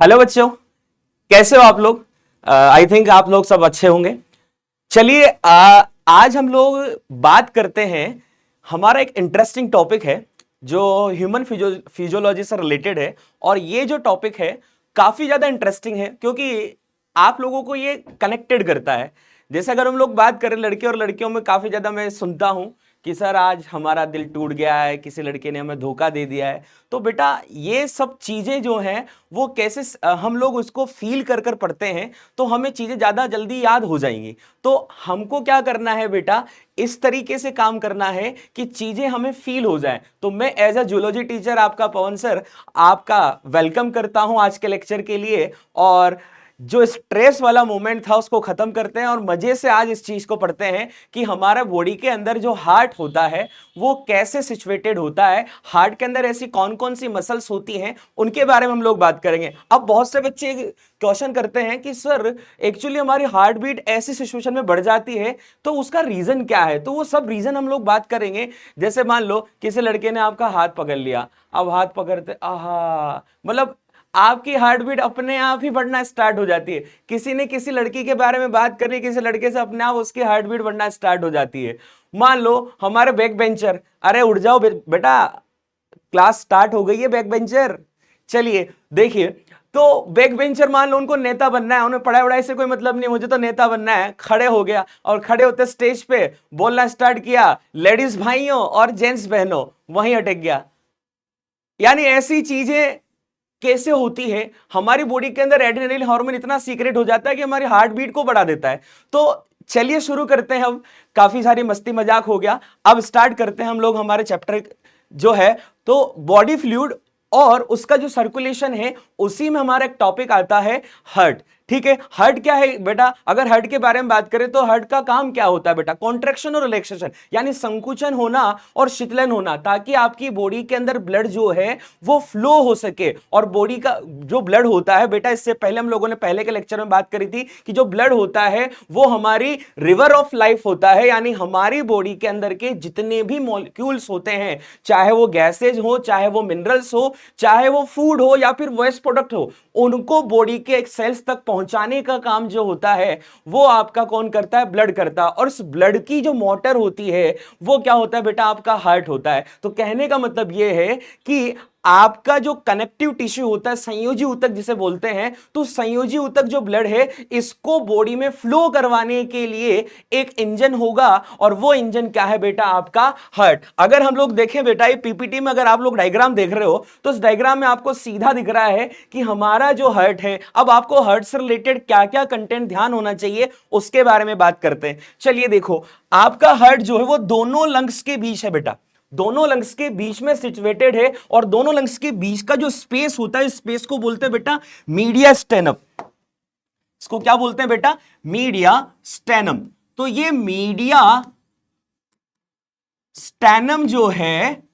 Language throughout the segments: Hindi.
हेलो बच्चों, कैसे हो आप लोग। आई थिंक आप लोग सब अच्छे होंगे। चलिए आज हम लोग बात करते हैं। हमारा एक इंटरेस्टिंग टॉपिक है जो ह्यूमन फिजियोलॉजी से रिलेटेड है। और ये जो टॉपिक है काफी ज्यादा इंटरेस्टिंग है क्योंकि आप लोगों को ये कनेक्टेड करता है। जैसे अगर हम लोग बात करें लड़के और लड़कियों में, काफी ज्यादा मैं सुनता हूं कि सर आज हमारा दिल टूट गया है, किसी लड़के ने हमें धोखा दे दिया है। तो बेटा ये सब चीजें जो हैं वो कैसे हम लोग उसको फील कर कर पढ़ते हैं तो हमें चीजें ज्यादा जल्दी याद हो जाएंगी। तो हमको क्या करना है बेटा, इस तरीके से काम करना है कि चीजें हमें फील हो जाए। तो मैं एज अ जूलॉजी टीचर आपका पवन सर आपका वेलकम करता हूं आज के लेक्चर के लिए। और जो स्ट्रेस वाला मोमेंट था उसको खत्म करते हैं और मजे से आज इस चीज को पढ़ते हैं कि हमारा बॉडी के अंदर जो हार्ट होता है वो कैसे सिचुएटेड होता है। हार्ट के अंदर ऐसी कौन कौन सी मसल्स होती हैं उनके बारे में हम लोग बात करेंगे। अब बहुत से बच्चे क्वेश्चन करते हैं कि सर एक्चुअली हमारी हार्ट बीट ऐसी सिचुएशन में बढ़ जाती है तो उसका रीजन क्या है। तो वो सब रीजन हम लोग बात करेंगे। जैसे मान लो किसी लड़के ने आपका हाथ पकड़ लिया, अब हाथ पकड़ते आहा मतलब आपकी हार्ट बीट अपने आप ही बढ़ना स्टार्ट हो जाती है। किसी ने किसी लड़की के बारे में बात करी, किसी लड़के से, अपने आप उसकी हार्ट बीट बढ़ना स्टार्ट हो जाती है। मान लो हमारे बैक बेंचर, अरे उठ जाओ बेटा क्लास स्टार्ट हो गई है बैक बेंचर। चलिए देखिए, तो बैक बेंचर मान लो उनको नेता बनना है, उन्हें पढ़ाई वढ़ाई से कोई मतलब नहीं, मुझे तो नेता बनना है। खड़े हो गया और खड़े होते स्टेज पे बोलना स्टार्ट किया, लेडीज भाइयों और जेंट्स बहनों, वहीं अटक गया। यानी ऐसी चीजें कैसे होती है, हमारी बॉडी के अंदर एड्रेनलिन हार्मोन इतना सीक्रेट हो जाता है कि हमारी हार्ट बीट को बढ़ा देता है। तो चलिए शुरू करते हैं। अब काफी सारी मस्ती मजाक हो गया, अब स्टार्ट करते हैं हम लोग हमारे चैप्टर जो है। तो बॉडी फ्लूइड और उसका जो सर्कुलेशन है उसी में हमारा एक टॉपिक आता है हार्ट। ठीक है, हार्ट क्या है बेटा, अगर हार्ट के बारे में बात करें तो हार्ट का काम क्या होता है बेटा, कॉन्ट्रैक्शन और रिलैक्सेशन, यानी संकुचन होना और शीतलन होना, ताकि आपकी बॉडी के अंदर ब्लड जो है वो फ्लो हो सके। और बॉडी का जो ब्लड होता है बेटा, इससे पहले हम लोगों ने पहले के लेक्चर में बात करी थी कि जो ब्लड होता है वो हमारी रिवर ऑफ लाइफ होता है। यानी हमारी बॉडी के अंदर के जितने भी मॉलिक्यूल्स होते हैं, चाहे वो गैसेज हो, चाहे वो मिनरल्स हो, चाहे वो फूड हो या फिर वेस्ट प्रोडक्ट हो, उनको बॉडी के सेल्स तक पहुंचाने का काम जो होता है वो आपका कौन करता है, ब्लड करता है। और इस ब्लड की जो मोटर होती है वो क्या होता है बेटा, आपका हार्ट होता है। तो कहने का मतलब यह है कि आपका जो कनेक्टिव टिश्यू होता है, संयोजी ऊतक जिसे बोलते हैं, तो संयोजी ऊतक जो ब्लड है इसको बॉडी में फ्लो करवाने के लिए एक इंजन होगा। और वो इंजन क्या है बेटा, आपका हार्ट। अगर हम लोग देखें बेटा, ये पीपीटी में अगर आप लोग डायग्राम देख रहे हो तो इस डायग्राम में आपको सीधा दिख रहा है कि हमारा जो हार्ट है। अब आपको हार्ट से रिलेटेड क्या क्या कंटेंट ध्यान होना चाहिए उसके बारे में बात करते हैं। चलिए देखो, आपका हार्ट जो है वो दोनों लंग्स के बीच है बेटा, दोनों लंग्स के बीच में सिचुएटेड है। और दोनों लंग्स के बीच का जो स्पेस होता है, स्पेस को बोलते हैं बेटा मीडिया स्टेनम। इसको क्या बोलते हैं बेटा, मीडिया स्टेनम। तो ये मीडिया स्टेनम जो है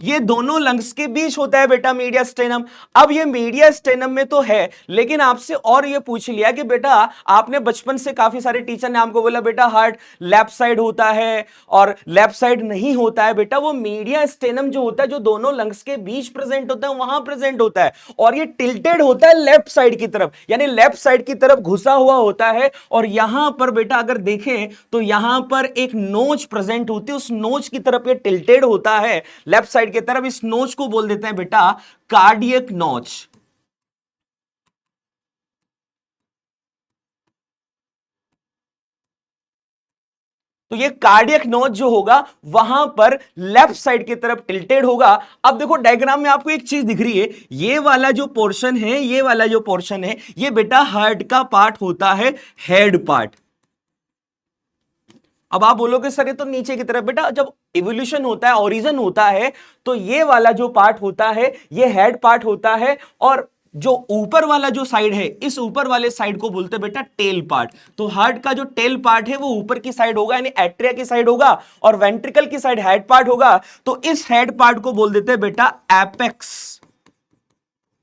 ये दोनों लंग्स के बीच होता है बेटा, मीडिया स्टेनम। अब ये मीडिया स्टेनम में तो है, लेकिन आपसे और ये पूछ लिया कि बेटा आपने बचपन से, काफी सारे टीचर ने आपको बोला बेटा हार्ट लेफ्ट साइड होता है और लेफ्ट साइड नहीं होता है। बेटा वो मीडिया स्टेनम जो होता है, जो दोनों लंग्स के बीच प्रेजेंट होता है, वहां प्रेजेंट होता है। और ये टिल्टेड होता है लेफ्ट साइड की तरफ, यानी लेफ्ट साइड की तरफ घुसा हुआ होता है। और यहां पर बेटा अगर देखें तो यहां पर एक नोच प्रेजेंट होती है, उस नोच की तरफ ये टिल्टेड होता है लेफ्ट साइड की तरफ। इस नोच को बोल देते हैं बेटा कार्डियक नोच। तो ये कार्डियक नोच जो होगा वहां पर लेफ्ट साइड की तरफ टिल्टेड होगा। अब देखो डायग्राम में आपको एक चीज दिख रही है, ये वाला जो पोर्शन है, ये वाला जो पोर्शन है, ये बेटा हार्ट का पार्ट होता है, हेड पार्ट। अब आप बोलोगे सर ये तो नीचे की तरफ, बेटा जब इवोल्यूशन होता है, ओरिजिन होता है, तो ये वाला जो पार्ट होता है ये हेड पार्ट होता है। और जो ऊपर वाला जो साइड है, इस ऊपर वाले साइड को बोलते हैं बेटा टेल पार्ट। तो हार्ट का जो टेल पार्ट है वो ऊपर की साइड होगा, यानी एट्रिया की साइड होगा, और वेंट्रिकल की साइड हेड पार्ट होगा। तो इस हेड पार्ट को बोल देते हैं बेटा एपेक्स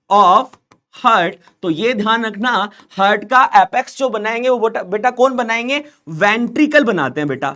ऑफ हार्ट। तो ये ध्यान रखना, हार्ट का एपेक्स जो बनाएंगे वो बेटा कौन बनाएंगे, वेंट्रिकल बनाते हैं बेटा।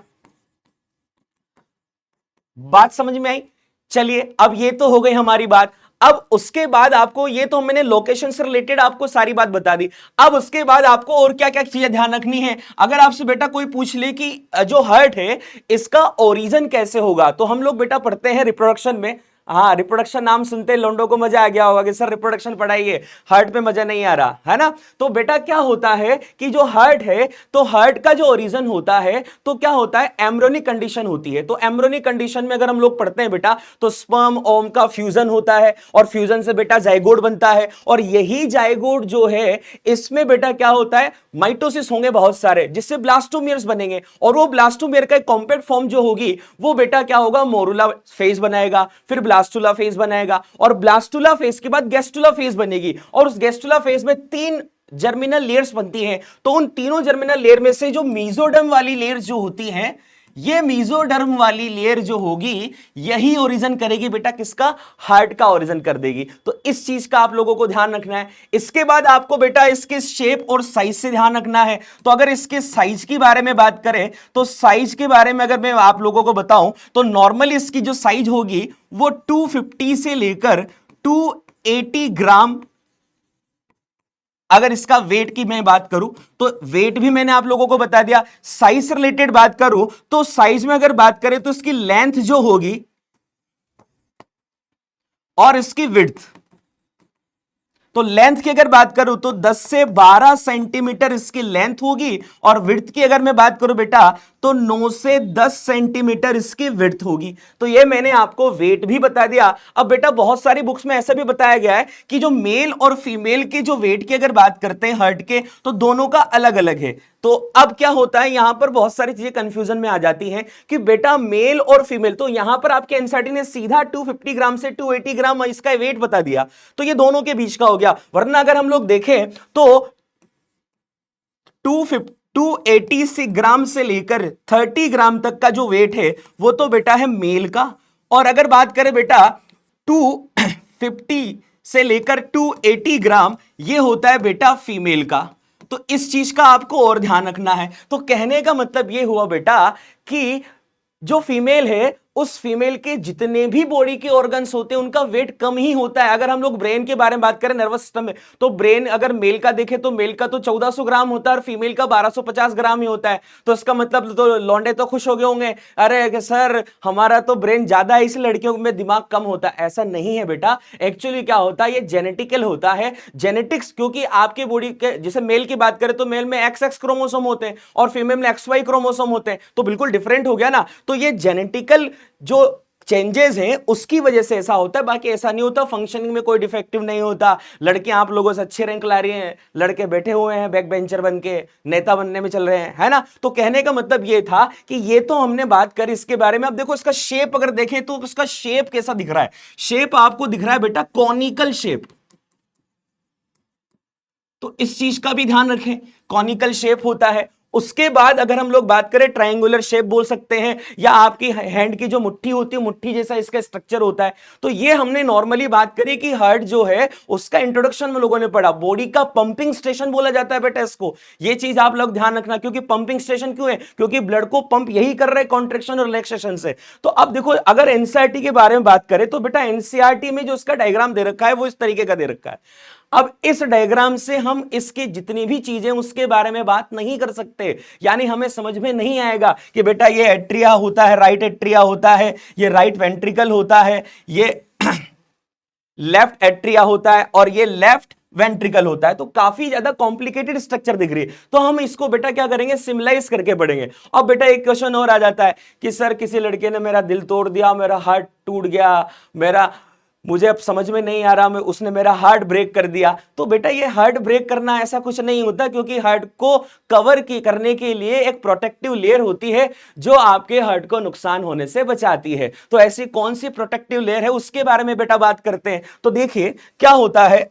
बात समझ में आई। चलिए अब ये तो हो गई हमारी बात। अब उसके बाद आपको, ये तो मैंने लोकेशन से रिलेटेड आपको सारी बात बता दी। अब उसके बाद आपको और क्या क्या चीजें ध्यान रखनी है। अगर आपसे बेटा कोई पूछ ले कि जो हार्ट है इसका ओरिजिन कैसे होगा, तो हम लोग बेटा पढ़ते हैं रिप्रोडक्शन में। हाँ, रिप्रोडक्शन नाम सुनते लोंडो को मजा आ गया होगा कि सर रिप्रोडक्शन पढ़ाइए, हार्ट पे मजा नहीं आ रहा है ना। तो बेटा क्या होता है कि जो हार्ट है, तो हार्ट का जो ओरिजिन होता है, तो क्या होता है, एम्ब्रियोनिक कंडीशन होती है। तो एम्ब्रियोनिक कंडीशन में अगर हम लोग पढ़ते हैं बेटा, तो स्पर्म ओम का फ्यूजन होता है, और फ्यूजन से बेटा जाइगोट बनता है, और यही जाइगोट जो है इसमें बेटा क्या होता है, माइटोसिस होंगे बहुत सारे, जिससे ब्लास्टोमियर्स बनेंगे, और वो ब्लास्टोमियर का एक कॉम्पैक्ट फॉर्म जो होगी वो बेटा क्या होगा, मोरुला फेज बनाएगा, फिर ब्लास्टुला फेज बनाएगा, और ब्लास्टुला फेज के बाद गेस्टुला फेज बनेगी, और उस गेस्टुला फेज में 3 जर्मिनल लेयर्स बनती हैं। तो उन तीनों जर्मिनल लेयर में से जो मीजोडर्म वाली लेयर जो होती है, ये मीजोडर्म वाली लेयर जो होगी यही ओरिजिन करेगी बेटा किसका, हार्ट का ओरिजिन कर देगी। तो इस चीज का आप लोगों को ध्यान रखना है। इसके बाद आपको बेटा इसके शेप और साइज से ध्यान रखना है। तो अगर इसके साइज के बारे में बात करें, तो साइज के बारे में अगर मैं आप लोगों को बताऊं, तो नॉर्मली इसकी जो साइज होगी वो 250 से लेकर 280 ग्राम। अगर इसका वेट की मैं बात करूं, तो वेट भी मैंने आप लोगों को बता दिया। साइज से रिलेटेड बात करूं, तो साइज में अगर बात करें तो इसकी लेंथ जो होगी और इसकी विड्थ, तो लेंथ की अगर बात करूं तो 10 से 12 सेंटीमीटर इसकी लेंथ होगी, और विड्थ की अगर मैं बात करूं बेटा, तो 9 से 10 सेंटीमीटर इसकी विड्थ होगी। तो ये मैंने आपको वेट भी बता दिया। अब बेटा बहुत सारी बुक्स में ऐसा भी बताया गया है कि जो मेल और फीमेल के जो वेट की अगर बात करते हैं हार्ट के, तो दोनों का अलग अलग है। तो अब क्या होता है, यहां पर बहुत सारी चीजें कंफ्यूजन में आ जाती हैं कि बेटा मेल और फीमेल, तो यहां पर आपके एनसीईआरटी ने सीधा 250 ग्राम से 280 ग्राम इसका वेट बता दिया, तो ये दोनों के बीच का हो गया। वरना अगर हम लोग देखें तो 280 से ग्राम से लेकर 30 ग्राम तक का जो वेट है वो तो बेटा है मेल का, और अगर बात करें बेटा 250 से लेकर 280 ग्राम ये होता है बेटा फीमेल का। तो इस चीज का आपको और ध्यान रखना है। तो कहने का मतलब ये हुआ बेटा कि जो फीमेल है उस फीमेल के जितने भी बॉडी के ऑर्गन्स होते हैं उनका वेट कम ही होता है। अगर हम लोग ब्रेन के बारे में बात करें, नर्वस सिस्टम में, तो ब्रेन अगर मेल का देखें तो मेल का तो 1400 ग्राम होता है और फीमेल का 1250 ग्राम ही होता है। तो इसका मतलब तो लौंडे तो खुश हो गए होंगे, अरे सर हमारा तो ब्रेन ज्यादा है इसलिए लड़कियों में दिमाग कम होता है। ऐसा नहीं है बेटा, एक्चुअली क्या होता है, ये जेनेटिकल होता है, जेनेटिक्स। क्योंकि आपके बॉडी के, जैसे मेल की बात करें तो मेल में XX क्रोमोसोम होते हैं और फीमेल में XY क्रोमोसोम होते हैं, तो बिल्कुल डिफरेंट हो गया ना। तो ये जेनेटिकल जो चेंजेस हैं उसकी वजह से ऐसा होता है, बाकी ऐसा नहीं होता। फंक्शनिंग में कोई डिफेक्टिव नहीं होता। लड़कियां आप लोगों से अच्छे रैंक ला रही हैं, लड़के बैठे हुए हैं बैक बेंचर बन के, नेता बनने में चल रहे हैं, है ना। तो कहने का मतलब ये था कि ये तो हमने बात करी इसके बारे में। अब देखो इसका शेप अगर देखें तो इसका शेप कैसा दिख रहा है। शेप आपको दिख रहा है बेटा कॉनिकल शेप, तो इस चीज का भी ध्यान रखें, कॉनिकल शेप होता है। उसके बाद अगर हम लोग बात करें ट्रायंगुलर शेप बोल सकते हैं, या आपकी हैंड की जो मुट्ठी होती है मुट्ठी जैसा इसका स्ट्रक्चर होता है। तो ये हमने नॉर्मली बात करी कि हार्ट जो है उसका इंट्रोडक्शन में लोगों ने पढ़ा, बॉडी का पंपिंग स्टेशन बोला जाता है बेटा इसको। ये चीज आप लोग ध्यान रखना, क्योंकि पंपिंग स्टेशन क्यों है, क्योंकि ब्लड को पंप यही कर रहे हैं कॉन्ट्रेक्शन और रिलैक्सेशन से। तो अब देखो अगर एनसीईआरटी के बारे में बात करें तो बेटा एनसीईआरटी में जो इसका डायग्राम दे रखा है वो इस तरीके का दे रखा है। अब इस डायग्राम से हम इसकी जितनी भी चीजें उसके बारे में बात नहीं कर सकते, यानी हमें समझ में नहीं आएगा कि बेटा ये एट्रिया होता है, राइट एट्रिया होता है, ये राइट वेंट्रिकल होता है, ये लेफ्ट एट्रिया होता है, और ये लेफ्ट वेंट्रिकल होता है। तो काफी ज्यादा कॉम्प्लिकेटेड स्ट्रक्चर दिख रही है। तो हम इसको बेटा क्या करेंगे, सिमलाइज करके पढ़ेंगे। अब बेटा एक क्वेश्चन और आ जाता है कि सर किसी लड़के ने मेरा दिल तोड़ दिया, मेरा हार्ट टूट गया, मुझे अब समझ में नहीं आ रहा, उसने मेरा हार्ट ब्रेक कर दिया। तो बेटा ये हार्ट ब्रेक करना ऐसा कुछ नहीं होता, क्योंकि हार्ट को कवर करने के लिए एक प्रोटेक्टिव लेयर होती है जो आपके हार्ट को नुकसान होने से बचाती है। तो ऐसी कौन सी प्रोटेक्टिव लेयर है उसके बारे में बेटा बात करते हैं। तो देखिए क्या होता है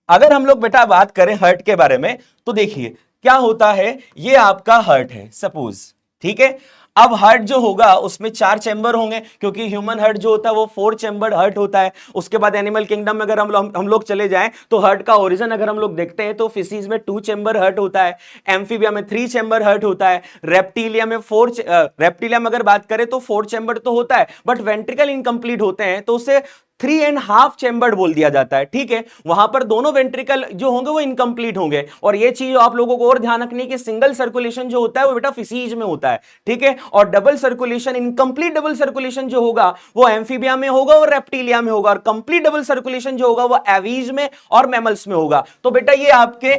अगर हम लोग बेटा बात करें हार्ट के बारे में, तो देखिए क्या होता है, ये आपका हार्ट है सपोज, ठीक है। अब हार्ट जो होगा उसमें 4 चैम्बर होंगे, क्योंकि ह्यूमन हार्ट जो होता है वो 4 चैम्बर्ड हार्ट होता है। उसके बाद एनिमल किंगडम में अगर हम लोग चले जाएं तो हार्ट का ओरिजिन अगर हम लोग देखते हैं तो फिशीज में 2 चैम्बर हार्ट होता है, एम्फीबिया में 3 चैम्बर हार्ट होता है, रेप्टिलिया में रेप्टिलिया में अगर बात करें तो 4 चैम्बर तो होता है, बट वेंट्रिकल इनकम्प्लीट होते हैं, तो उसे 3.5 चैम्बर्ड बोल दिया जाता है, ठीक है। वहां पर दोनों वेंट्रिकल जो होंगे वो इनकम्प्लीट होंगे। और ये चीज आप लोगों को और ध्यान रखनी कि सिंगल सर्कुलेशन जो होता है वो बेटा फिसीज में होता है, ठीक है। और double circulation, incomplete double circulation जो होगा वो एम्फीबिया में होगा और रेप्टिलिया में होगा, और कंप्लीट डबल सर्कुलेशन जो होगा वो एवीज में और मैमल्स में होगा। तो बेटा ये आपके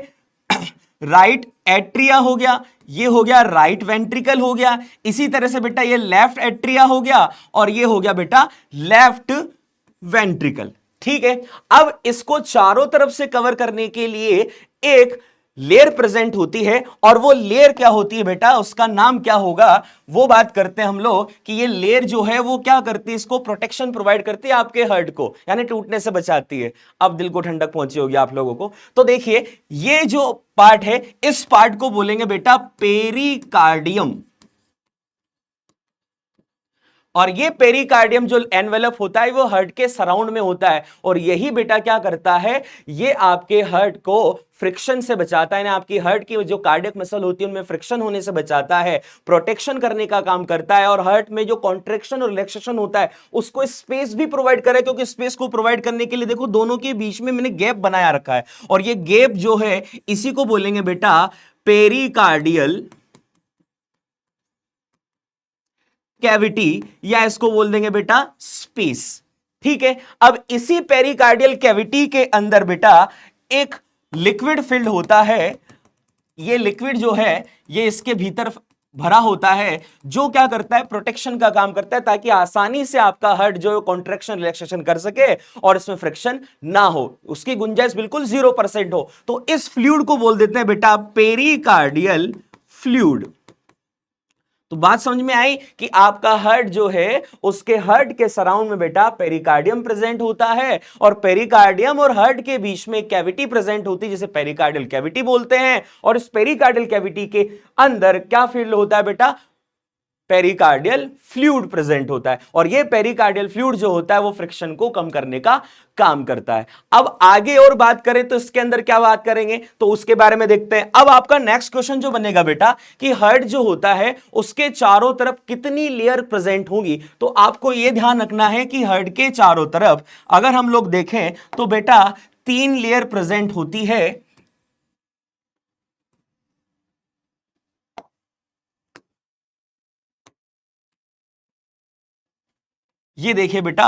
राइट एट्रिया हो गया, ये हो गया राइट वेंट्रिकल हो गया, इसी तरह से बेटा ये लेफ्ट एट्रिया हो गया, और ये हो गया बेटा लेफ्ट वेंट्रिकल, ठीक है। अब इसको चारों तरफ से कवर करने के लिए एक लेयर प्रेजेंट होती है, और वो लेयर क्या होती है बेटा, उसका नाम क्या होगा, वो बात करते हैं हम लोग कि ये लेयर जो है वो क्या करती है, इसको प्रोटेक्शन प्रोवाइड करती है आपके हार्ट को, यानी टूटने से बचाती है। अब दिल को ठंडक पहुंची होगी आप लोगों को। तो देखिए ये जो पार्ट है, इस पार्ट को बोलेंगे बेटा पेरिकार्डियम, और ये पेरिकार्डियम जो एनवेलप होता है वो हार्ट के सराउंड में होता है, और यही बेटा क्या करता है, ये आपके हार्ट को फ्रिक्शन से बचाता है, ना आपकी हार्ट की जो कार्डियक मसल होती है उनमें फ्रिक्शन होने से बचाता है, प्रोटेक्शन करने का काम करता है, और हार्ट में जो कॉन्ट्रैक्शन और रिलैक्सेशन होता है उसको स्पेस भी प्रोवाइड करे, क्योंकि स्पेस को प्रोवाइड करने के लिए देखो दोनों के बीच में मैंने गैप बनाया रखा है, और ये गैप जो है इसी को बोलेंगे बेटा पेरिकार्डियल कैविटी, या इसको बोल देंगे बेटा स्पेस, ठीक है। अब इसी पेरिकार्डियल कैविटी के अंदर बेटा एक लिक्विड फिल्ड होता है, ये लिक्विड जो है ये इसके भीतर भरा होता है, जो क्या करता है, प्रोटेक्शन का काम करता है, ताकि आसानी से आपका हार्ट जो है कॉन्ट्रैक्शन रिलैक्सेशन कर सके और इसमें फ्रिक्शन ना हो, उसकी गुंजाइश बिल्कुल 0% हो। तो इस फ्लूइड को बोल देते हैं बेटा पेरिकार्डियल फ्लूइड। तो बात समझ में आई कि आपका हार्ट जो है उसके हार्ट के सराउंड में बेटा पेरिकार्डियम प्रेजेंट होता है, और पेरिकार्डियम और हार्ट के बीच में कैविटी प्रेजेंट होती है जिसे पेरिकार्डियल कैविटी बोलते हैं, और इस पेरिकार्डियल कैविटी के अंदर क्या फील्ड होता है बेटा, पेरिकार्डियल फ्लूइड प्रेजेंट होता है, और ये पेरिकार्डियल फ्लूइड जो होता है वो फ्रिक्शन को कम करने का काम करता है। अब आगे और बात करें तो इसके अंदर क्या बात करेंगे, तो उसके बारे में देखते हैं। अब आपका नेक्स्ट क्वेश्चन जो बनेगा बेटा कि हार्ट जो होता है उसके चारों तरफ कितनी लेयर प्रेजेंट होंगी, तो आपको यह ध्यान रखना है कि हार्ट के चारों तरफ अगर हम लोग देखें तो बेटा 3 लेयर प्रेजेंट होती है। ये देखिए बेटा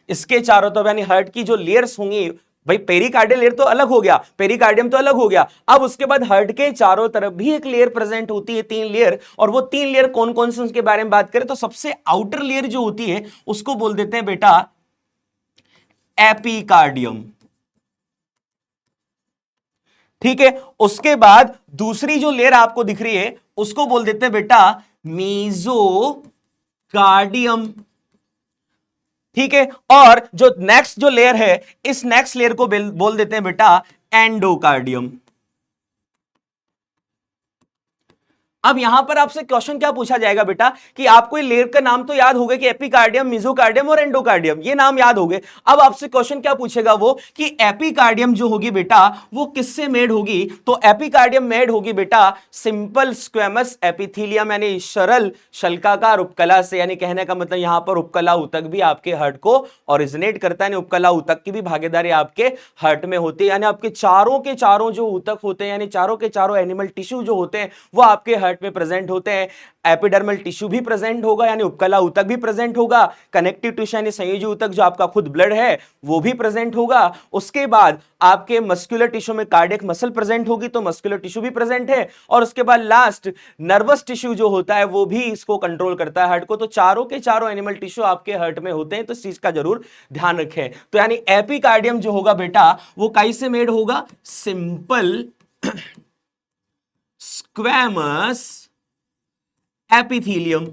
इसके चारों तरफ यानी हार्ट की जो लेयर्स होंगी, भाई पेरिकार्डियल लेयर तो अलग हो गया, पेरिकार्डियम तो अलग हो गया, अब उसके बाद हार्ट के चारों तरफ भी एक लेयर प्रेजेंट होती है, 3 लेयर। और वो 3 लेयर कौन कौन से उसके बारे में बात करें तो सबसे आउटर लेयर जो होती है उसको बोल देते हैं बेटा एपिकार्डियम, ठीक है। उसके बाद दूसरी जो लेयर आपको दिख रही है उसको बोल देते हैं बेटा मीजोकार्डियम, ठीक है। और जो नेक्स्ट जो लेयर है इस नेक्स्ट लेयर को बोल देते हैं बेटा एंडोकार्डियम। अब यहां पर आपसे क्वेश्चन क्या पूछा जाएगा बेटा कि आपको ये लेयर का नाम तो याद होगा कि एपिकार्डियम, मेसोकार्डियम और एंडोकार्डियम, ये नाम याद होंगे। अब आपसे क्वेश्चन क्या पूछेगा वो कि एपिकार्डियम जो होगी बेटा वो किससे मेड होगी, तो एपिकार्डियम मेड होगी बेटा सिंपल स्क्वेमस एपिथेलियम यानी सरल शल्काकार उपकला से, यानी कहने का मतलब यहां पर उपकला ऊतक भी आपके हार्ट को ओरिजिनेट करता है, यानी उपकला ऊतक की भी भागीदारी आपके हार्ट में होती है, यानी आपके चारों के चारों जो ऊतक होते हैं यानी चारों के चारों एनिमल टिश्यू जो होते हैं वो आपके हार्ट में प्रेजेंट होते हैं। एपिडर्मल टिश्यू भी प्रेजेंट होगा यानी उपकला ऊतक भी प्रेजेंट होगा, कनेक्टिव टिश्यू यानी संयोजी ऊतक जो आपका खुद ब्लड है वो भी प्रेजेंट होगा। उसके बाद आपके मस्कुलर टिश्यू में कार्डियक मसल प्रेजेंट होगी तो मस्कुलर टिश्यू भी प्रेजेंट है, और उसके बाद लास्ट नर्वस टिश्यू जो होता है वो भी इसको कंट्रोल करता है हार्ट को। तो चारों के चारों एनिमल टिश्यू आपके हार्ट में होते हैं, तो इस चीज का जरूर ध्यान रखें। तो यानी एपिकार्डियम जो होगा बेटा वो कैसे मेड होगा, सिंपल स्क्वेमस एपिथेलियम,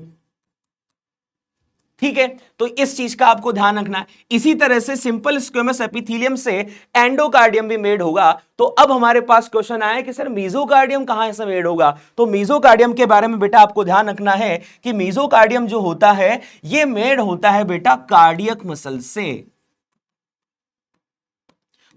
ठीक है। तो इस चीज का आपको ध्यान रखना है। इसी तरह से सिंपल स्क्वेमस एपिथेलियम से एंडोकार्डियम भी मेड होगा। तो अब हमारे पास क्वेश्चन आया कि सर मेसोकार्डियम कहां से मेड होगा, तो मेसोकार्डियम के बारे में बेटा आपको ध्यान रखना है कि मेसोकार्डियम जो होता है ये मेड होता है बेटा कार्डियक मसल से।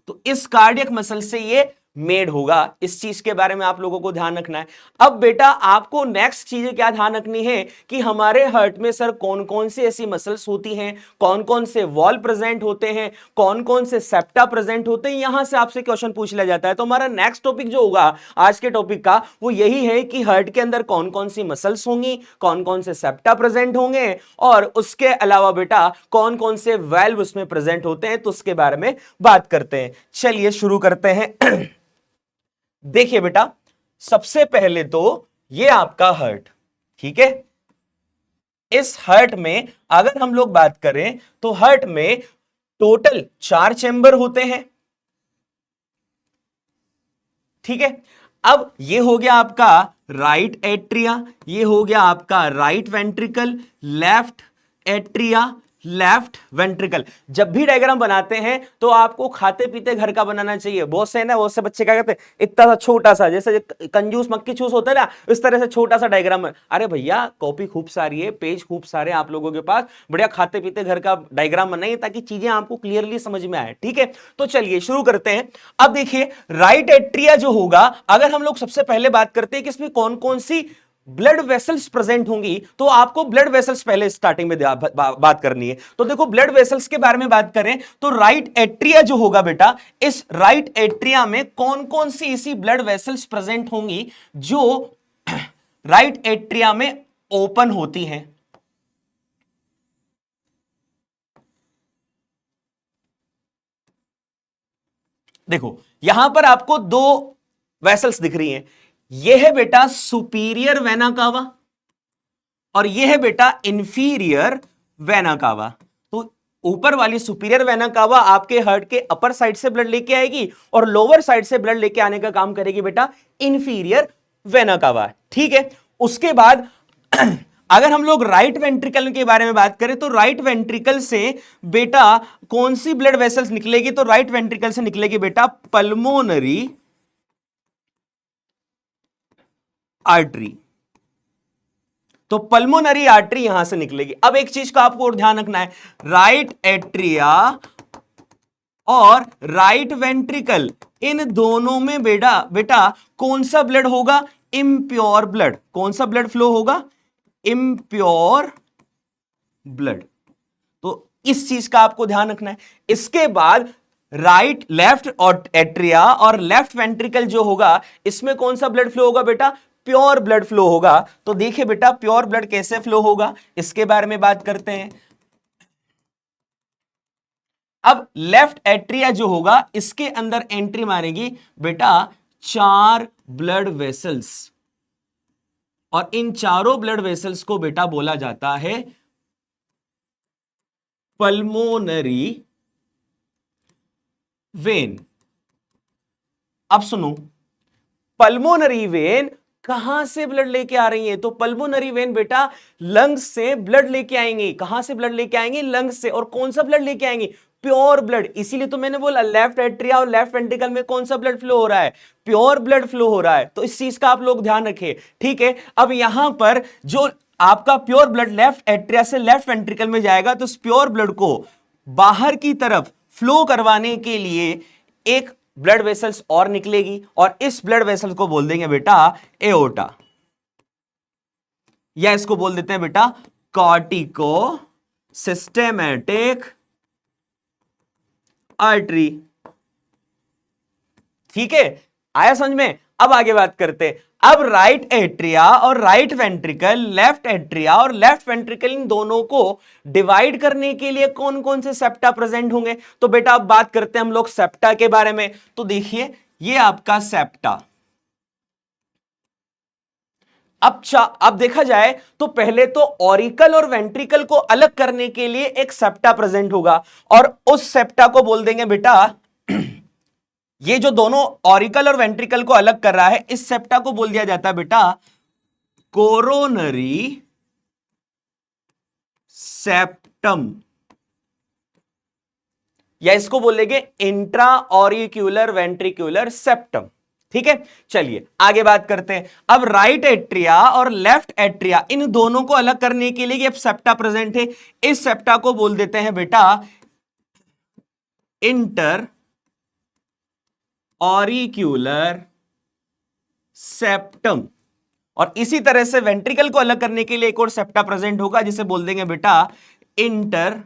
तो इस कार्डियक मसल से ये मेड होगा, इस चीज के बारे में आप लोगों को ध्यान रखना है। अब बेटा आपको नेक्स्ट चीजें क्या ध्यान रखनी है कि हमारे हार्ट में सर कौन कौन सी ऐसी मसल्स होती हैं, कौन कौन से वॉल प्रेजेंट होते हैं, कौन कौन से सेप्टा प्रेजेंट होते हैं, यहां से आपसे क्वेश्चन पूछ लिया जाता है। तो हमारा नेक्स्ट टॉपिक जो होगा आज के टॉपिक का वो यही है कि हार्ट के अंदर कौन कौन सी मसल्स होंगी, कौन कौन से सेप्टा प्रेजेंट होंगे, और उसके अलावा बेटा कौन कौन से वाल्व उसमें प्रेजेंट होते हैं, तो उसके बारे में बात करते हैं। चलिए शुरू करते हैं। देखिए बेटा, सबसे पहले तो ये आपका हार्ट, ठीक है। इस हार्ट में अगर हम लोग बात करें तो हार्ट में टोटल 4 चैम्बर होते हैं, ठीक है। अब ये हो गया आपका राइट एट्रिया, ये हो गया आपका right ventricle, left atria, left ventricle. जब भी डायग्राम बनाते हैं तो आपको खाते पीते घर का बनाना चाहिए। बहुत से ना, बहुत से बच्चे क्या करते हैं, इतना सा छोटा सा, जैसे कंजूस मक्खी चूस होता है ना, इस तरह से छोटा सा डायग्राम है। अरे भैया कॉपी खूब सारी है, पेज खूब सारे आप लोगों के पास, बढ़िया खाते पीते घर का डायग्राम बनाइए ताकि चीजें आपको क्लियरली समझ में आए, ठीक है। तो चलिए शुरू करते हैं। अब देखिए राइट एट्रिया जो होगा, अगर हम लोग सबसे पहले बात करते हैं कि इसमें कौन कौन सी ब्लड वेसल्स प्रेजेंट होंगी, तो आपको ब्लड वेसल्स पहले स्टार्टिंग में बात करनी है। तो देखो ब्लड वेसल्स के बारे में बात करें तो राइट एट्रिया जो होगा बेटा, इस राइट एट्रिया में कौन कौन सी ऐसी ब्लड वेसल्स प्रेजेंट होंगी जो राइट एट्रिया में ओपन होती हैं। देखो यहां पर आपको दो वेसल्स दिख रही हैं, यह है बेटा सुपीरियर वेना कावा और यह है बेटा इंफीरियर वेना कावा। तो ऊपर वाली सुपीरियर वेना कावा आपके हार्ट के अपर साइड से ब्लड लेके आएगी और लोअर साइड से ब्लड लेके आने का काम करेगी बेटा इंफीरियर वेना कावा, ठीक है। उसके बाद अगर हम लोग राइट वेंट्रिकल के बारे में बात करें तो राइट वेंट्रिकल से बेटा कौन सी ब्लड वेसल्स निकलेगी, तो राइट वेंट्रिकल से निकलेगी बेटा पल्मोनरी आर्टरी। तो पल्मोनरी आर्टरी यहां से निकलेगी। अब एक चीज का आपको और ध्यान रखना है, राइट एट्रिया और राइट वेंट्रिकल, इन दोनों में बेटा कौन सा ब्लड होगा, इम्प्योर ब्लड। कौन सा ब्लड फ्लो होगा, इम्प्योर ब्लड। तो इस चीज का आपको ध्यान रखना है। इसके बाद राइट लेफ्ट और एट्रिया और लेफ्ट वेंट्रिकल जो होगा, इसमें कौन सा ब्लड फ्लो होगा बेटा, प्योर ब्लड फ्लो होगा। तो देखिए बेटा प्योर ब्लड कैसे फ्लो होगा, इसके बारे में बात करते हैं। अब लेफ्ट एट्रिया जो होगा, इसके अंदर एंट्री मारेगी बेटा 4 ब्लड वेसल्स, और इन चारों ब्लड वेसल्स को बेटा बोला जाता है पल्मोनरी वेन। अब सुनो, पल्मोनरी वेन कहां से ब्लड लेके आ रही है, तो पल्मोनरी वेन बेटा लंग्स से ब्लड लेके आएंगे। कहां से ब्लड लेके आएंगे, लंग्स से। और कौन सा ब्लड लेके आएंगे, प्योर ब्लड। इसीलिए तो मैंने बोला लेफ्ट एट्रिया और लेफ्ट वेंट्रिकल में कौन सा ब्लड फ्लो हो रहा है, प्योर ब्लड फ्लो हो रहा है। तो इस चीज का आप लोग ध्यान रखिए, ठीक है। अब यहां पर जो आपका प्योर ब्लड लेफ्ट एट्रिया से लेफ्ट वेंट्रिकल में जाएगा, तो इस प्योर ब्लड को बाहर की तरफ फ्लो करवाने के लिए एक ब्लड वेसल्स और निकलेगी, और इस ब्लड वेसल्स को बोल देंगे बेटा एओर्टा, या इसको बोल देते हैं बेटा कॉर्टिको सिस्टेमेटिक आर्टरी, ठीक है। आया समझ में। अब आगे बात करते हैं। अब राइट एट्रिया और राइट वेंट्रिकल, लेफ्ट एट्रिया और लेफ्ट वेंट्रिकल, इन दोनों को डिवाइड करने के लिए कौन कौन से सेप्टा प्रेजेंट होंगे, तो बेटा अब बात करते हैं हम लोग सेप्टा के बारे में। तो देखिए ये आपका सेप्टा। अब देखा जाए तो पहले तो ऑरिकल और वेंट्रिकल को अलग करने के लिए एक सेप्टा प्रेजेंट होगा, और उस सेप्टा को बोल देंगे बेटा ये जो दोनों ऑरिकल और वेंट्रिकल को अलग कर रहा है, इस सेप्टा को बोल दिया जाता है बेटा कोरोनरी सेप्टम, या इसको बोलेंगे इंट्रा ऑरिक्यूलर वेंट्रिक्यूलर सेप्टम, ठीक है। चलिए आगे बात करते हैं। अब राइट एट्रिया और लेफ्ट एट्रिया, इन दोनों को अलग करने के लिए अब सेप्टा प्रेजेंट है, इस सेप्टा को बोल देते हैं बेटा इंटर ऑरिक्यूलर सेप्टम। और इसी तरह से वेंट्रिकल को अलग करने के लिए एक और सेप्टा प्रेजेंट होगा, जिसे बोल देंगे बेटा इंटर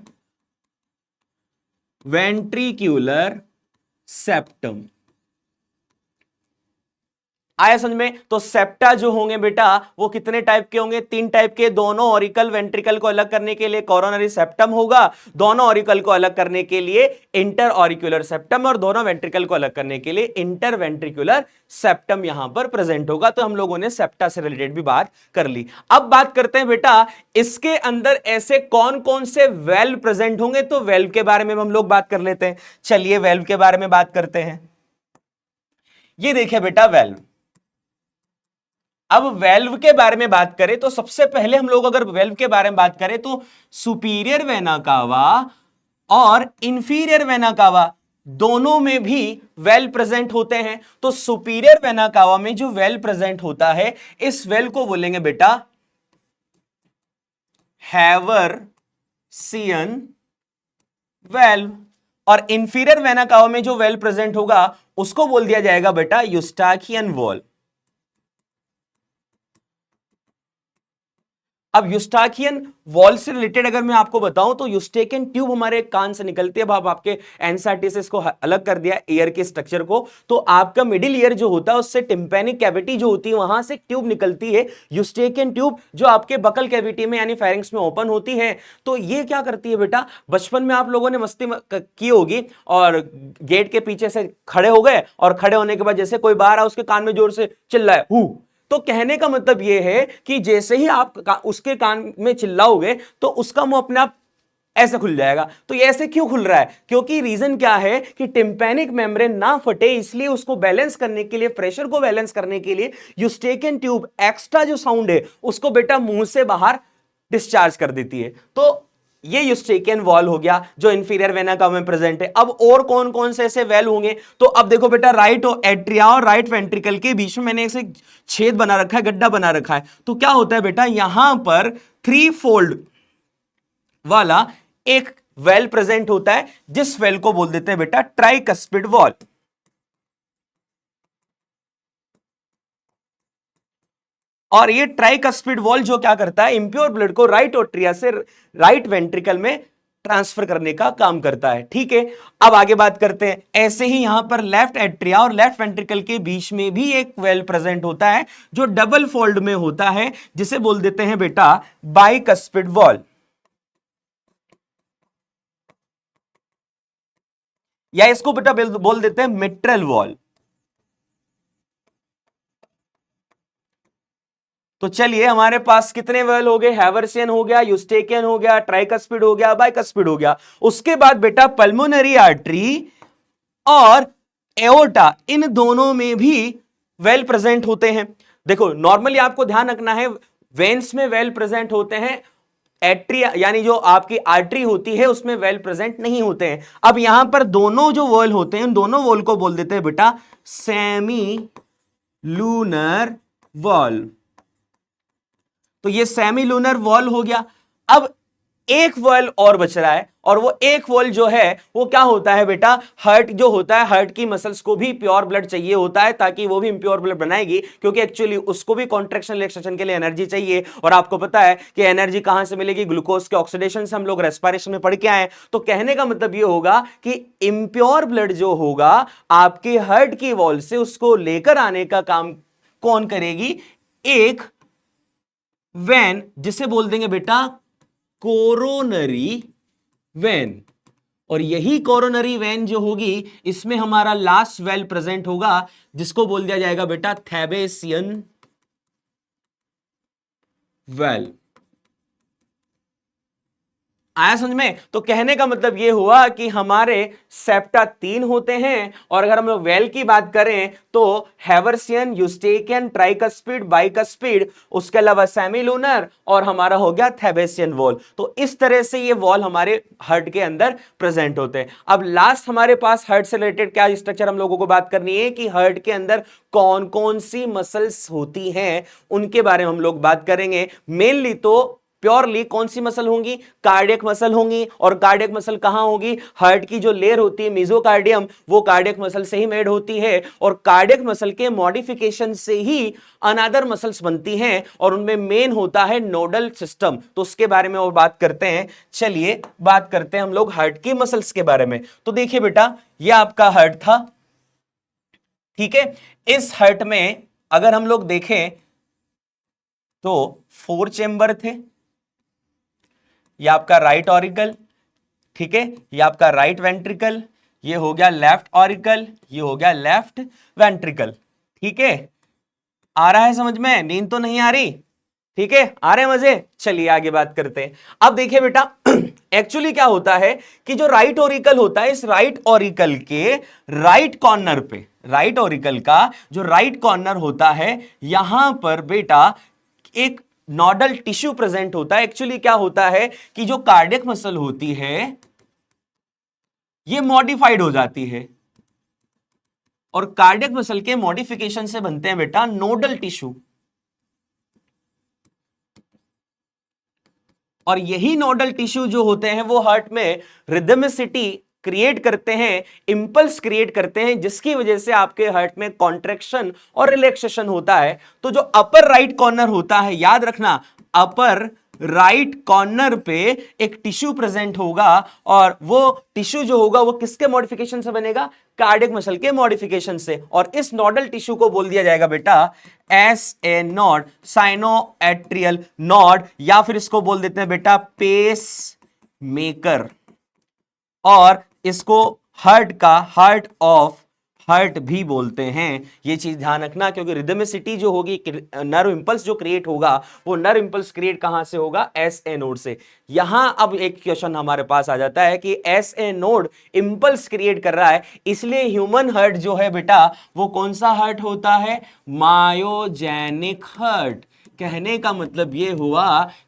वेंट्रिक्यूलर सेप्टम। आया समझ में? तो सेप्टा जो होंगे बेटा वो कितने टाइप के होंगे? 3 टाइप के। दोनों ऑरिकल वेंट्रिकल को अलग करने के लिए कोरोनरी सेप्टम होगा, दोनों ऑरिकल को अलग करने के लिए इंटर ऑरिक्यूलर सेप्टम, और दोनों वेंट्रिकल को अलग करने के लिए इंटर वेंट्रिकुलर सेप्टम यहां पर प्रेजेंट होगा। तो हम लोगों ने सेप्टा से रिलेटेड भी बात कर ली। अब बात करते हैं बेटा इसके अंदर ऐसे कौन कौन से वेल्व प्रेजेंट होंगे। तो वेल्व के बारे में हम लोग बात कर लेते हैं। चलिए वेल्व के बारे में बात करते हैं। ये देखिए बेटा वेल्व। अब वेल्व के बारे में बात करें तो सबसे पहले हम लोग अगर वेल्व के बारे में बात करें तो सुपीरियर वेना कावा और इंफीरियर वेना कावा दोनों में भी वेल प्रेजेंट होते हैं। तो सुपीरियर वेना कावा में जो वेल प्रेजेंट होता है इस वेल को बोलेंगे बेटा हैवर्सियन वेल्व, और इंफीरियर वेना कावा में जो वेल प्रेजेंट होगा उसको बोल दिया जाएगा बेटा यूस्टाखियन वॉल। अब यूस्टाखियन वॉल से रिलेटेड अगर मैं आपको बताऊं तो यूस्टेकियन ट्यूब हमारे कान से निकलती है। अब आपके एनसीईआरटी से इसको अलग कर दिया ईयर के स्ट्रक्चर को। तो आपका मिडिल ईयर जो होता है उससे टिम्पैनिक कैविटी जो होती है वहां से ट्यूब निकलती है, यूस्टेकियन ट्यूब, जो आपके बकल कैविटी में यानी फेरिंक्स में ओपन होती है। तो ये क्या करती है बेटा, बचपन में आप लोगों ने मस्ती की होगी और गेट के पीछे से खड़े हो गए और खड़े होने के बाद जैसे कोई बाहर आ उसके कान में जोर से चिल्लाए हु। तो कहने का मतलब यह है कि जैसे ही आप उसके कान में चिल्लाओगे तो उसका मुंह अपने आप ऐसे खुल जाएगा। तो ये ऐसे क्यों खुल रहा है? क्योंकि रीजन क्या है कि टिम्पैनिक मेम्ब्रेन ना फटे, इसलिए उसको बैलेंस करने के लिए, प्रेशर को बैलेंस करने के लिए यूस्टेकियन ट्यूब एक्स्ट्रा जो साउंड है उसको बेटा मुंह से बाहर डिस्चार्ज कर देती है। तो ये यूस्टेकियन वॉल हो गया जो इंफीरियर वेना कावा में प्रेजेंट है। अब और कौन कौन से ऐसे वेल होंगे? तो अब देखो बेटा राइट एट्रिया और राइट वेंट्रिकल के बीच में मैंने ऐसे छेद बना रखा है, गड्ढा बना रखा है। तो क्या होता है बेटा, यहां पर 3 फोल्ड वाला एक वेल प्रेजेंट होता है, जिस वेल को बोल देते हैं बेटा ट्राइकस्पिड वॉल। और ये ट्राइकस्पिड वॉल जो क्या करता है, इंप्योर ब्लड को राइट एट्रिया से राइट वेंट्रिकल में ट्रांसफर करने का काम करता है। ठीक है, अब आगे बात करते हैं। ऐसे ही यहां पर लेफ्ट एट्रिया और लेफ्ट वेंट्रिकल के बीच में भी एक वेल प्रेजेंट होता है जो डबल फोल्ड में होता है, जिसे बोल देते हैं बेटा बाइकस्पिड वॉल, या इसको बेटा बोल देते हैं मिट्रल वॉल। तो चलिए हमारे पास कितने वेल हो गए? हैवर्सियन हो गया, यूस्टेकियन हो गया, ट्राइकस्पिड हो गया, बाइकस्पिड हो गया। उसके बाद बेटा पल्मोनरी आर्टरी और एओर्टा, इन दोनों में भी वेल प्रेजेंट होते हैं। देखो नॉर्मली आपको ध्यान रखना है, वेन्स में वेल प्रेजेंट होते हैं, एट्रिया यानी जो आपकी आर्टरी होती है उसमें वेल प्रेजेंट नहीं होते हैं। अब यहां पर दोनों जो वॉल होते हैं उन दोनों वॉल को बोल देते हैं बेटा सेमी लूनर वॉल। तो ये सेमी लूनर वॉल हो गया। अब एक वॉल और बच रहा है, और वो एक वॉल जो है वो क्या होता है बेटा, हार्ट जो होता है, हार्ट की मसल्स को भी प्योर ब्लड चाहिए होता है ताकि वो भी इम्प्योर ब्लड बनाएगी, क्योंकि एक्चुअली उसको भी कॉन्ट्रैक्शन रिलैक्सेशन के लिए एनर्जी चाहिए। और आपको पता है कि एनर्जी कहां से मिलेगी, ग्लूकोज के ऑक्सीडेशन से। हम लोग रेस्पिरेशन में पढ़ के आए। तो कहने का मतलब ये होगा कि इम्प्योर ब्लड जो होगा आपके हार्ट की वॉल से, उसको लेकर आने का काम कौन करेगी? एक वेन, जिसे बोल देंगे बेटा कोरोनरी वेन। और यही कोरोनरी वेन जो होगी इसमें हमारा लास्ट वेल प्रेजेंट होगा, जिसको बोल दिया जाएगा बेटा थैबेसियन वेल। आया समझ में? तो कहने का मतलब यह हुआ कि हमारे सेप्टा 3 होते हैं, और अगर हम लोग वेल की बात करें तो हैवर्सियन, यूस्टेकियन, ट्राइकस्पिड, बाइकस्पिड, उसके अलावा सेमीलूनर, और हमारा हो गया थैबेसियन वॉल। तो इस तरह से ये वॉल हमारे हार्ट के अंदर प्रेजेंट होते हैं। अब लास्ट हमारे पास हार्ट से रिलेटेड क्या स्ट्रक्चर हम लोगों को बात करनी है कि हार्ट के अंदर कौन कौन सी मसल्स होती हैं, उनके बारे में हम लोग बात करेंगे। मेनली तो प्योरली कौन सी मसल होंगी, कार्डियक मसल होंगी। और कार्डियक मसल कहां होगी, हार्ट की जो लेयर होती है मेसोकार्डियम, वो कार्डियक मसल से ही मेड होती है। और कार्डियक मसल के मॉडिफिकेशन से ही अनदर मसल्स बनती हैं और उनमें मेन होता है नोडल सिस्टम। तो उसके बारे में और बात करते हैं। चलिए बात करते हैं हम लोग हार्ट की मसल्स के बारे में। तो देखिए बेटा, यह आपका हार्ट था, ठीक है। इस हार्ट में अगर हम लोग देखें तो 4 चेंबर थे। ये आपका राइट ऑरिकल, ठीक है, ये आपका राइट वेंट्रिकल, ये हो गया लेफ्ट ऑरिकल, ये हो गया लेफ्ट वेंट्रिकल, ठीक है। आ रहा है समझ में, नींद तो नहीं आ रही, ठीक है, आ रहे मजे। चलिए आगे बात करते हैं। अब देखिए बेटा, एक्चुअली क्या होता है कि जो राइट ऑरिकल होता है, इस राइट ऑरिकल के राइट कॉर्नर पे, राइट ऑरिकल का जो राइट कॉर्नर होता है, यहां पर बेटा एक नोडल टिश्यू प्रेजेंट होता है। एक्चुअली क्या होता है कि जो कार्डियक मसल होती है ये मॉडिफाइड हो जाती है और कार्डियक मसल के मॉडिफिकेशन से बनते हैं बेटा नोडल टिश्यू। और यही नोडल टिश्यू जो होते हैं वो हार्ट में रिदमिसिटी क्रिएट करते हैं, इंपल्स क्रिएट करते हैं, जिसकी वजह से आपके हार्ट में कॉन्ट्रैक्शन और रिलैक्सेशन होता है। तो जो अपर राइट कॉर्नर होता है, याद रखना, अपर राइट कॉर्नर पे एक टिश्यू प्रेजेंट होगा और वो टिश्यू जो होगा वो किसके मॉडिफिकेशन से बनेगा, कार्डियक मसल के मॉडिफिकेशन से। और इस नोडल टिश्यू को बोल दिया जाएगा बेटा S A node, sinoatrial node, या फिर इसको बोल देते हैं बेटा पेस मेकर। और इसको हार्ट का हार्ट ऑफ हार्ट भी बोलते हैं। ये चीज ध्यान रखना, क्योंकि रिदमिसिटी जो होगी, नर्व इंपल्स जो क्रिएट होगा, वो नर्व इंपल्स क्रिएट कहां से होगा, एस ए नोड से। यहां अब एक क्वेश्चन हमारे पास आ जाता है कि S A node impulse create कर रहा है, इसलिए ह्यूमन हार्ट जो है बेटा वो कौन सा हार्ट होता है, मायोजेनिक हार्ट। कहने का मतलब यह हुआ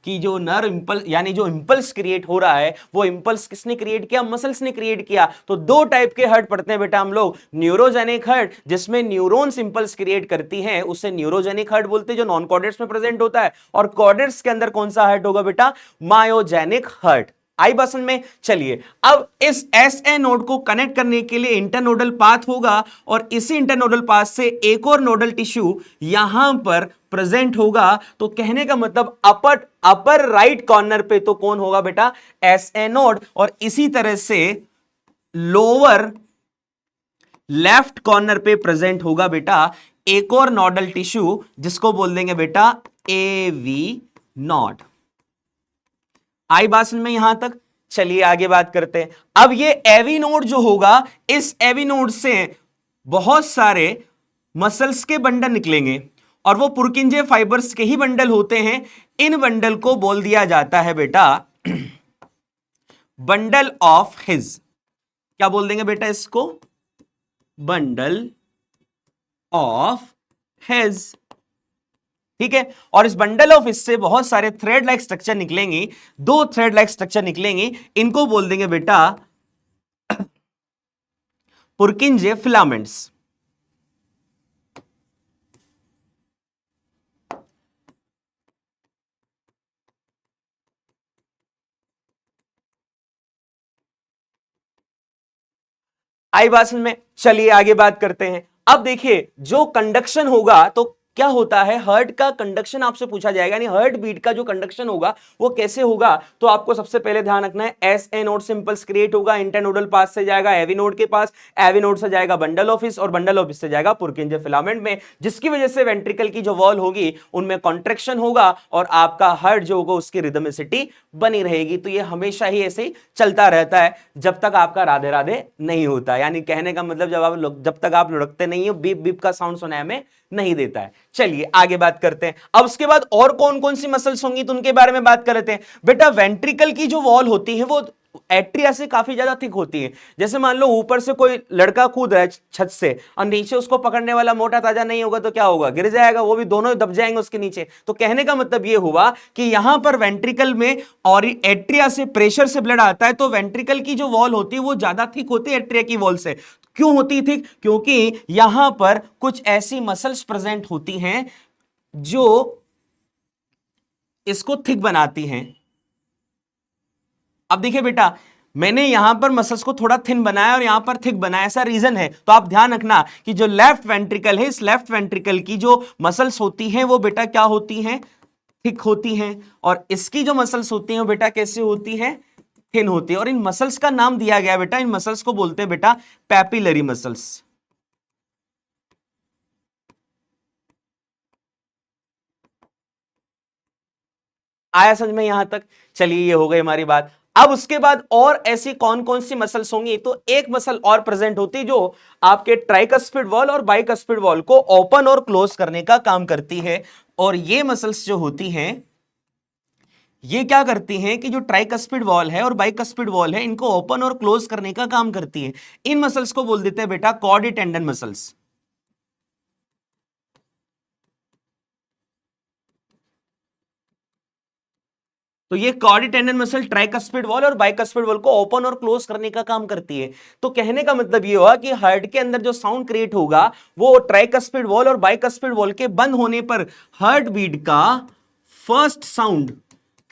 कि जो नर्व इंपल्स यानी जो इंपल्स क्रिएट हो रहा है, वो इंपल्स किसने क्रिएट किया, मसल्स ने क्रिएट किया। तो दो टाइप के हार्ट पढ़ते हैं बेटा हम लोग, न्यूरोजेनिक हार्ट जिसमें न्यूरॉन्स इंपल्स क्रिएट करती हैं, उसे न्यूरोजेनिक हार्ट बोलते हैं, जो नॉन कॉर्डेट्स में प्रेजेंट होता है। और कॉर्डेट्स के अंदर कौन सा हार्ट होगा बेटा, मायोजेनिक हार्ट। आई बसन में। चलिए अब इस एस ए नोड को कनेक्ट करने के लिए इंटरनोडल पाथ होगा और इसी इंटरनोडल पाथ से एक और नोडल टिश्यू यहां पर प्रेजेंट होगा। तो कहने का मतलब अपर राइट कॉर्नर पे तो कौन होगा बेटा, एस ए नोड। और इसी तरह से लोअर लेफ्ट कॉर्नर पे प्रेजेंट होगा बेटा एक और नोडल टिश्यू, जिसको बोल देंगे बेटा ए वी नोड। आई बात में यहां तक। चलिए आगे बात करते हैं। अब ये एवी नोड जो होगा, इस एवी नोड से बहुत सारे मसल्स के बंडल निकलेंगे और वो पुरकिंजे फाइबर्स के ही बंडल होते हैं। इन बंडल को बोल दिया जाता है बेटा बंडल ऑफ हिज। क्या बोल देंगे बेटा इसको, बंडल ऑफ हिज, ठीक है। और इस बंडल ऑफ इससे बहुत सारे थ्रेड लाइक स्ट्रक्चर निकलेंगे, दो थ्रेड लाइक स्ट्रक्चर निकलेंगे, इनको बोल देंगे बेटा पुरकिंजे फिलामेंट्स। आई बात में। चलिए आगे बात करते हैं। अब देखिए जो कंडक्शन होगा, तो क्या होता है, हार्ट का कंडक्शन आपसे पूछा जाएगा, यानी हार्ट बीट का जो कंडक्शन होगा वो कैसे होगा। तो आपको सबसे पहले ध्यान रखना है एस ए नोड से इंपल्स क्रिएट होगा, इंटरनोडल पास से जाएगा एवी नोड के पास, एवी नोड से जाएगा बंडल ऑफिस और बंडल ऑफिस से जाएगा पुरकिंजे फिलामेंट में, जिसकी वजह से वेंट्रिकल की जो वॉल होगी उनमें कॉन्ट्रेक्शन होगा और आपका हार्ट जो होगा उसकी रिदमिसिटी बनी रहेगी। तो ये हमेशा ही ऐसे ही चलता रहता है जब तक आपका राधे राधे नहीं होता। यानी कहने का मतलब जब तक आप लुढ़कते नहीं हो, बीप बीप का साउंड सुनाया में नहीं देता है। चलिए आगे बात करते हैं। अब उसके बाद और कौन कौन सी मसल्स होंगी तो उनके बारे में बात कर लेते हैं। बेटा वेंट्रिकल की जो वॉल होती है वो एट्रिया से काफी ज्यादा थिक होती है। जैसे मान लो ऊपर से कोई लड़का कूद रहा है छत से और नीचे उसको पकड़ने वाला मोटा ताजा नहीं होगा तो क्या होगा, गिर जाएगा, वो भी दोनों दब जाएंगे उसके नीचे। तो कहने का मतलब ये हुआ कि यहां पर वेंट्रिकल में और एट्रिया से प्रेशर से ब्लड आता है, तो वेंट्रिकल की जो वॉल होती है वो ज्यादा थिक होती है एट्रिया की वॉल से। क्यों होती थी, क्योंकि यहां पर कुछ ऐसी मसल्स प्रेजेंट होती हैं जो इसको थिक बनाती हैं। अब देखिए बेटा, मैंने यहां पर मसल्स को थोड़ा थिन बनाया और यहां पर थिक बनाया, ऐसा रीजन है। तो आप ध्यान रखना कि जो लेफ्ट वेंट्रिकल है, इस लेफ्ट वेंट्रिकल की जो मसल्स होती हैं वो बेटा क्या होती हैं, थिक होती हैं, और इसकी जो मसल्स होती हैं वो बेटा कैसे होती हैं, थिन होती है। और इन मसल्स का नाम दिया गया बेटा, इन मसल्स को बोलते हैं बेटा पैपिलरी मसल्स। आया समझ में यहां तक? चलिए, ये हो गई हमारी बात। अब उसके बाद और ऐसी कौन कौन सी मसल्स होंगी? तो एक मसल और प्रेजेंट होती है जो आपके ट्राइकस्पिड वॉल और बाइकस्पिड वॉल को ओपन और क्लोज करने का काम करती है। और ये मसल्स जो होती हैं, ये क्या करती हैं कि जो ट्राइकस्पिड वॉल है और बाइकस्पिड वॉल है, इनको ओपन और क्लोज करने का काम करती है। इन मसल्स को बोल देते हैं बेटा कॉर्डी टेंडन मसल्स। तो ये कॉर्डी टेंडन मसल ट्राइकस्पिड वॉल और बाइकस्पिड वॉल को ओपन और क्लोज करने का काम करती है। तो कहने का मतलब ये हुआ कि हार्ट के अंदर जो साउंड क्रिएट होगा वो ट्राइकस्पिड वॉल और बाइकस्पिड वॉल के बंद होने पर हार्ट बीट का फर्स्ट साउंड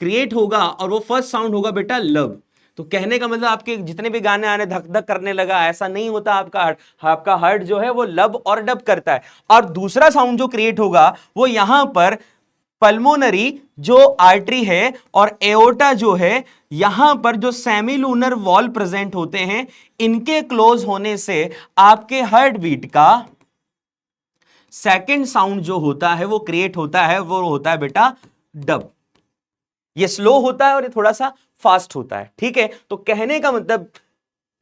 क्रिएट होगा, और वो फर्स्ट साउंड होगा बेटा लब। तो कहने का मतलब आपके जितने भी गाने आने धक धक करने लगा, ऐसा नहीं होता। आपका हार्ट जो है वो लब और डब करता है। और दूसरा साउंड जो क्रिएट होगा वो यहां पर पल्मोनरी जो आर्टरी है और एओर्टा जो है, यहां पर जो सेमिलूनर वॉल प्रेजेंट होते हैं, इनके क्लोज होने से आपके हार्ट बीट का सेकंड साउंड जो होता है वो क्रिएट होता है, वो होता है बेटा डब। ये स्लो होता है और ये थोड़ा सा फास्ट होता है, ठीक है। तो कहने का मतलब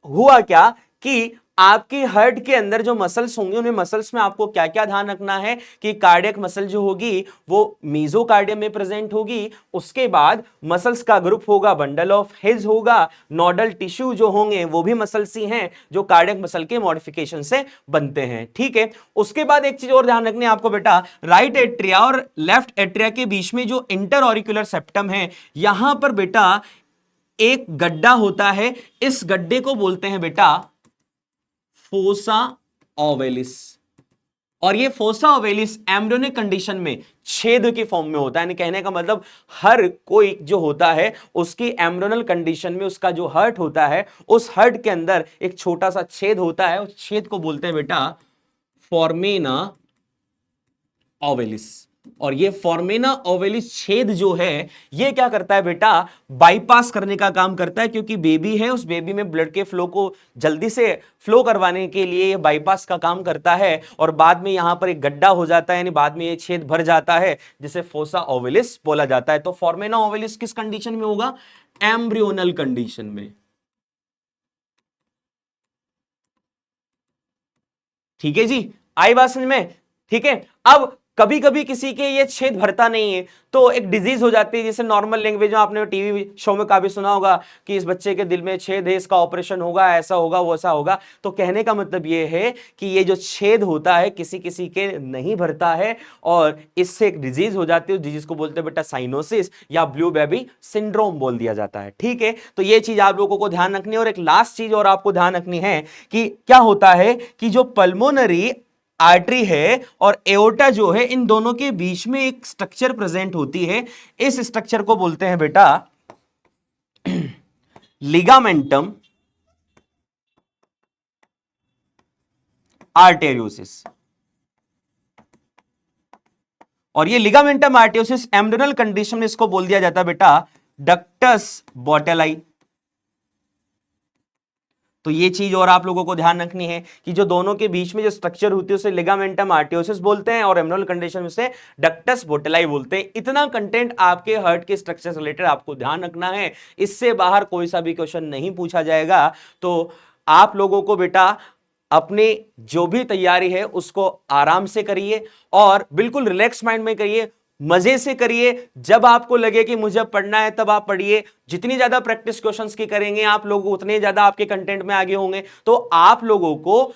हुआ क्या कि आपकी हार्ट के अंदर जो मसल्स होंगे, उन्हें मसल्स में आपको क्या क्या ध्यान रखना है कि कार्डियक मसल जो होगी वो मीजोकार्डियम में प्रेजेंट होगी। उसके बाद मसल्स का ग्रुप होगा, बंडल ऑफ हिज होगा। नोडल टिश्यू जो होंगे वो भी मसल्स ही हैं जो कार्डियक मसल के मॉडिफिकेशन से बनते हैं, ठीक है। उसके बाद एक चीज और ध्यान रखनी है आपको बेटा, राइट एट्रिया और लेफ्ट एट्रिया के बीच में जो इंटर ऑरिकुलर सेप्टम है, यहां पर बेटा एक गड्ढा होता है। इस गड्ढे को बोलते हैं बेटा फोसा ओवेलिस। और ये फोसा ओवेलिस एम्ब्रियोनिक कंडीशन में छेद की फॉर्म में होता है। यानी कहने का मतलब हर कोई जो होता है उसकी एम्ब्रियोनल कंडीशन में उसका जो हार्ट होता है, उस हार्ट के अंदर एक छोटा सा छेद होता है। उस छेद को बोलते हैं बेटा फॉर्मेना ओवेलिस। और ये फॉर्मेना ओवेलिस छेद जो है, ये क्या करता है बेटा, बाईपास करने का काम करता है। क्योंकि बेबी है, उस बेबी में ब्लड के फ्लो को जल्दी से फ्लो करवाने के लिए ये बाईपास का काम करता है। और बाद में यहां पर एक गड्ढा हो जाता है, यानी बाद में ये छेद भर जाता है, जिसे फोसा ओवेलिस बोला जाता है। तो फॉर्मेना ओवेलिस किस कंडीशन में होगा, एम्ब्रियोनल कंडीशन में, ठीक है जी। आई बात समझ में? ठीक है। अब कभी कभी किसी के ये छेद भरता नहीं है तो एक डिजीज हो जाती है, जैसे नॉर्मल लैंग्वेज में आपने टीवी शो में काफी सुना होगा कि इस बच्चे के दिल में छेद है, इसका ऑपरेशन होगा, ऐसा होगा वैसा होगा। तो कहने का मतलब ये है कि ये जो छेद होता है किसी किसी के नहीं भरता है, और इससे एक डिजीज हो जाती है। उस डिजीज को बोलते हैं बेटा साइनोसिस या ब्लू बेबी सिंड्रोम बोल दिया जाता है, ठीक है। तो ये चीज आप लोगों को ध्यान रखनी है। और एक लास्ट चीज और आपको ध्यान रखनी है कि क्या होता है कि जो पल्मोनरी आर्टरी है और एओर्टा जो है, इन दोनों के बीच में एक स्ट्रक्चर प्रेजेंट होती है। इस स्ट्रक्चर को बोलते हैं बेटा लिगामेंटम आर्टेरियोसिस। और ये लिगामेंटम आर्टेरियोसिस एम्ब्रियोनल कंडीशन में इसको बोल दिया जाता है बेटा डक्टस बोटेलाई। तो ये चीज और आप लोगों को ध्यान रखनी है कि जो दोनों के बीच में जो स्ट्रक्चर होती है उसे लिगामेंटम आर्टियोसिस बोलते हैं, और एम्ब्रियोनल कंडीशन में उसे डक्टस बोटेलाई बोलते हैं। इतना कंटेंट आपके हार्ट के स्ट्रक्चर से रिलेटेड आपको ध्यान रखना है। इससे बाहर कोई सा भी क्वेश्चन नहीं पूछा जाएगा। तो आप लोगों को बेटा अपनी जो भी तैयारी है उसको आराम से करिए और बिल्कुल रिलैक्स माइंड में करिए, मजे से करिए। जब आपको लगे कि मुझे पढ़ना है तब आप पढ़िए। जितनी ज्यादा प्रैक्टिस क्वेश्चंस की करेंगे आप लोग, उतने ज्यादा आपके कंटेंट में आगे होंगे। तो आप लोगों को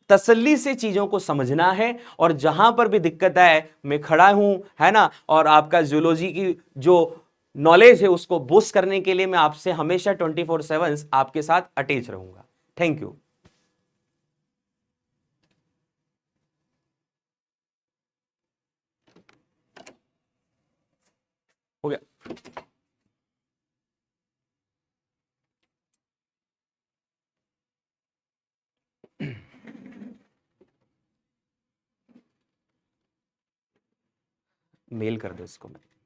तसल्ली से चीजों को समझना है, और जहां पर भी दिक्कत आए मैं खड़ा हूं, है ना। और आपका जूलॉजी की जो नॉलेज है उसको बूस्ट करने के लिए मैं आपसे हमेशा 24/7 आपके साथ अटैच रहूंगा। Thank you. हो गया। मेल कर दो इसको मैं।